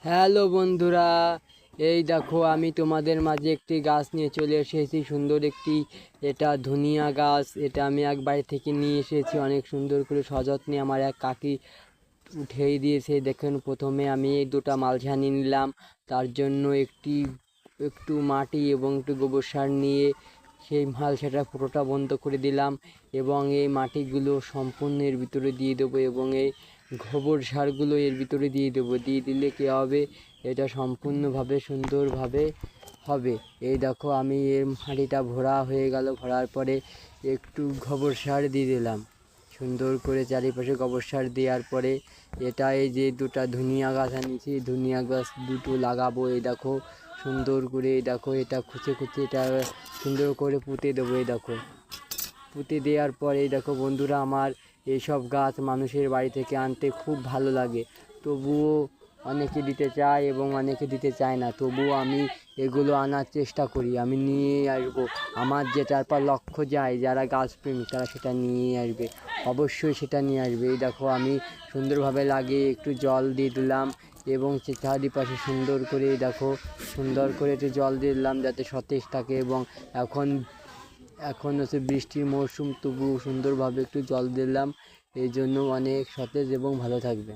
Hello বন্ধুরা, এই দেখো আমি তোমাদের মাঝে একটি গাছ নিয়ে চলে এসেছি। সুন্দর একটি, এটা ধনিয়া গাছ। এটা আমি এক বাড়ি থেকে নিয়ে এসেছি, অনেক সুন্দর করে সযত্নে আমার এক কাকি উঠেই দিয়েছে। দেখেন, প্রথমে আমি এই দুটো মালঝানি নিলাম, তার জন্য একটু মাটি এবং একটু গোবর সার নিয়ে সেই মালসাটা পুরোটা বন্ধ করে দিলাম এবং এই মাটিগুলো সম্পূর্ণ এর ভিতরে দিয়ে দেবো এবং এই গোবর সারগুলো এর ভিতরে দিয়ে দেবো। দিয়ে দিলে কী হবে, এটা সম্পূর্ণভাবে সুন্দরভাবে হবে। এই দেখো আমি এর মাটিটা ভরা হয়ে গেল, ভরার পরে একটু গোবর সার দিয়ে দিলাম। সুন্দর করে চারিপাশে গোবর সার দেওয়ার পরে এটা এই যে দুটো ধনিয়া গাছ আনিয়েছি, ধনিয়া গাছ দুটো লাগাবো। এই দেখো সুন্দর করে, এই দেখো এটা খুঁচে এটা সুন্দর করে পুঁতে দেবো। এই দেখো পুঁতে দেওয়ার পরে এই দেখো বন্ধুরা, আমার এইসব গাছ মানুষের বাড়ি থেকে আনতে খুব ভালো লাগে, তবুও অনেকে দিতে চায় এবং অনেকে দিতে চায় না। তবুও আমি এগুলো আনার চেষ্টা করি, আমি নিয়ে আসবো। আমার যেটার পর লক্ষ্য যায়, যারা গাছপ্রেমী তারা সেটা নিয়ে আসবে, অবশ্যই সেটা নিয়ে আসবে। এই দেখো আমি সুন্দরভাবে লাগিয়ে একটু জল দিয়ে দিলাম এবং চারিপাশে সুন্দর করে দেখো সুন্দর করে একটু জল দিয়ে দিলাম যাতে সতেজ থাকে। এবং এখন হচ্ছে বৃষ্টির মরশুম, তবু সুন্দরভাবে একটু জল দিলাম, এই জন্য অনেক সতেজ এবং ভালো থাকবে।